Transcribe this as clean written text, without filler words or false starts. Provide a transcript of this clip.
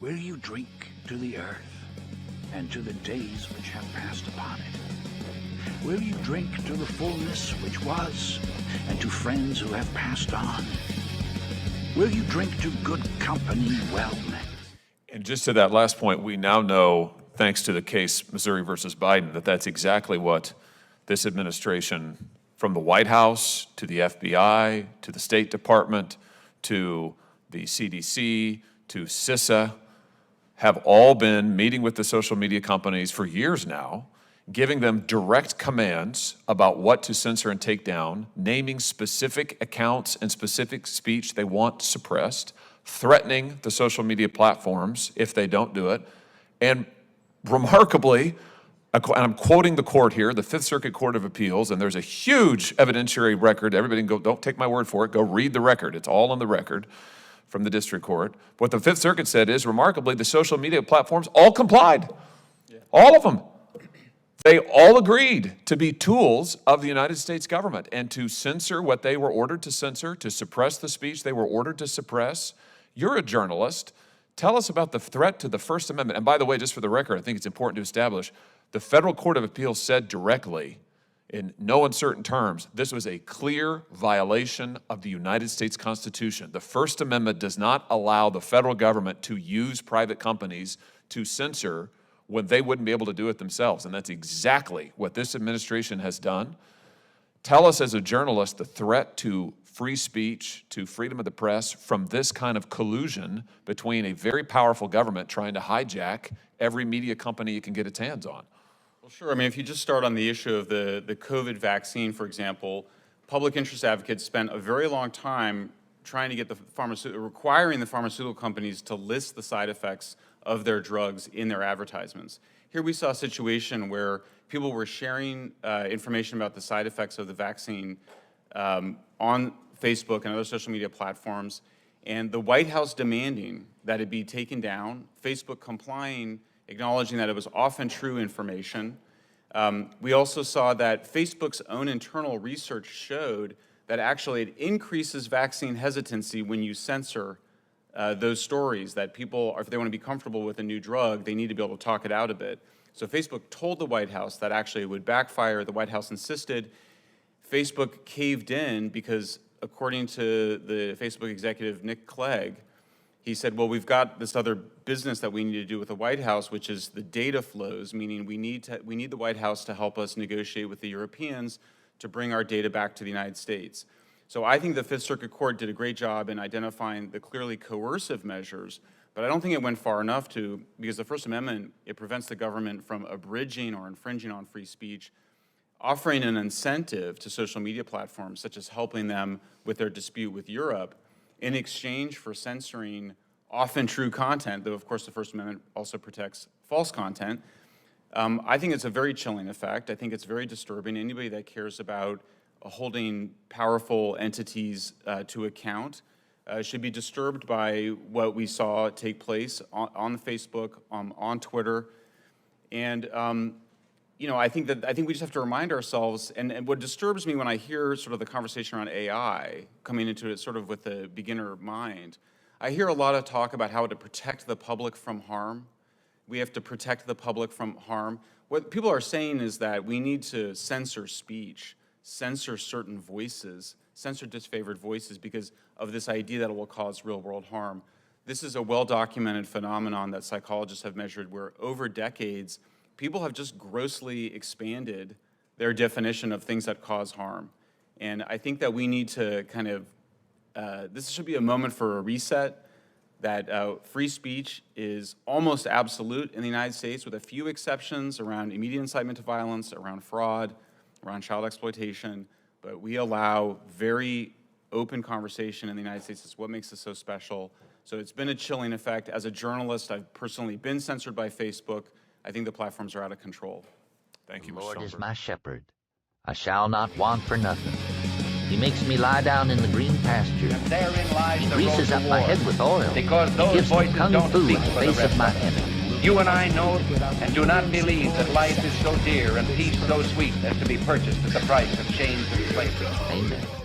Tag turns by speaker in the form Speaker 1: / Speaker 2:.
Speaker 1: Will you drink to the earth and to the days which have passed upon it? Will you drink to the fullness which was and to friends who have passed on? Will you drink to good company well met?
Speaker 2: And just to that last point, we now know, thanks to the case Missouri versus Biden, that that's exactly what this administration, from the White House to the FBI to the State Department to the CDC to CISA, have all been meeting with the social media companies for years now, giving them direct commands about what to censor and take down, naming specific accounts and specific speech they want suppressed, threatening the social media platforms if they don't do it, and remarkably, and I'm quoting the court here, the Fifth Circuit Court of Appeals, and there's a huge evidentiary record. Everybody can go, don't take my word for it, go read the record. It's all on the record from the district court. What the Fifth Circuit said is, remarkably, the social media platforms all complied. Yeah. All of them. They all agreed to be tools of the United States government and to censor what they were ordered to censor, to suppress the speech they were ordered to suppress. You're a journalist. Tell us about the threat to the First Amendment. And by the way, just for the record, I think it's important to establish, the Federal Court of Appeals said directly, in no uncertain terms, this was a clear violation of the United States Constitution. The First Amendment does not allow the federal government to use private companies to censor when they wouldn't be able to do it themselves. And that's exactly what this administration has done. Tell us as a journalist the threat to free speech, to freedom of the press from this kind of collusion between a very powerful government trying to hijack every media company it can get its hands on.
Speaker 3: Well, sure. I mean, if you just start on the issue of the COVID vaccine, for example, public interest advocates spent a very long time trying to get requiring the pharmaceutical companies to list the side effects of their drugs in their advertisements. Here we saw a situation where people were sharing information about the side effects of the vaccine on Facebook and other social media platforms, and the White House demanding that it be taken down, Facebook complying, acknowledging that it was often true information. We also saw that Facebook's own internal research showed that actually it increases vaccine hesitancy when you censor those stories, that people, if they want to be comfortable with a new drug, they need to be able to talk it out a bit. So Facebook told the White House that actually it would backfire. The White House insisted. Facebook caved in because, according to the Facebook executive Nick Clegg, he said, well, we've got this other business that we need to do with the White House, which is the data flows, meaning we need the White House to help us negotiate with the Europeans to bring our data back to the United States. So I think the Fifth Circuit Court did a great job in identifying the clearly coercive measures, but I don't think it went far enough because the First Amendment, it prevents the government from abridging or infringing on free speech, offering an incentive to social media platforms, such as helping them with their dispute with Europe, in exchange for censoring often true content, though of course the First Amendment also protects false content. I think it's a very chilling effect. I think it's very disturbing. Anybody that cares about holding powerful entities to account should be disturbed by what we saw take place on Facebook, on Twitter. And you know, I think we just have to remind ourselves, and what disturbs me when I hear sort of the conversation around AI coming into it sort of with a beginner mind, I hear a lot of talk about how to protect the public from harm. We have to protect the public from harm. What people are saying is that we need to censor speech, censor certain voices, censor disfavored voices because of this idea that it will cause real-world harm. This is a well-documented phenomenon that psychologists have measured where over decades, people have just grossly expanded their definition of things that cause harm. And I think that we need to kind of, this should be a moment for a reset, that free speech is almost absolute in the United States with a few exceptions around immediate incitement to violence, around fraud, around child exploitation, but we allow very open conversation in the United States. It's what makes us so special. So it's been a chilling effect. As a journalist, I've personally been censored by Facebook. I think the platforms are out of control.
Speaker 2: Thank you,
Speaker 4: The
Speaker 2: Mr.
Speaker 4: Lord is
Speaker 2: Schomburg.
Speaker 4: my shepherd. I shall not want for nothing. He makes me lie down in the green pasture.
Speaker 5: And therein lies
Speaker 4: He
Speaker 5: the
Speaker 4: greases
Speaker 5: road
Speaker 4: up
Speaker 5: to
Speaker 4: my
Speaker 5: war.
Speaker 4: head with oil.
Speaker 5: Because
Speaker 4: He
Speaker 5: those
Speaker 4: gives me
Speaker 5: voices
Speaker 4: kung
Speaker 5: don't
Speaker 4: fu
Speaker 5: speak
Speaker 4: in the
Speaker 5: for the
Speaker 4: face
Speaker 5: rest
Speaker 4: of my
Speaker 5: of us.
Speaker 4: enemy.
Speaker 5: You and I know and do not believe that life is so dear and peace so sweet as to be purchased at the price of chains and slavery.
Speaker 4: Amen.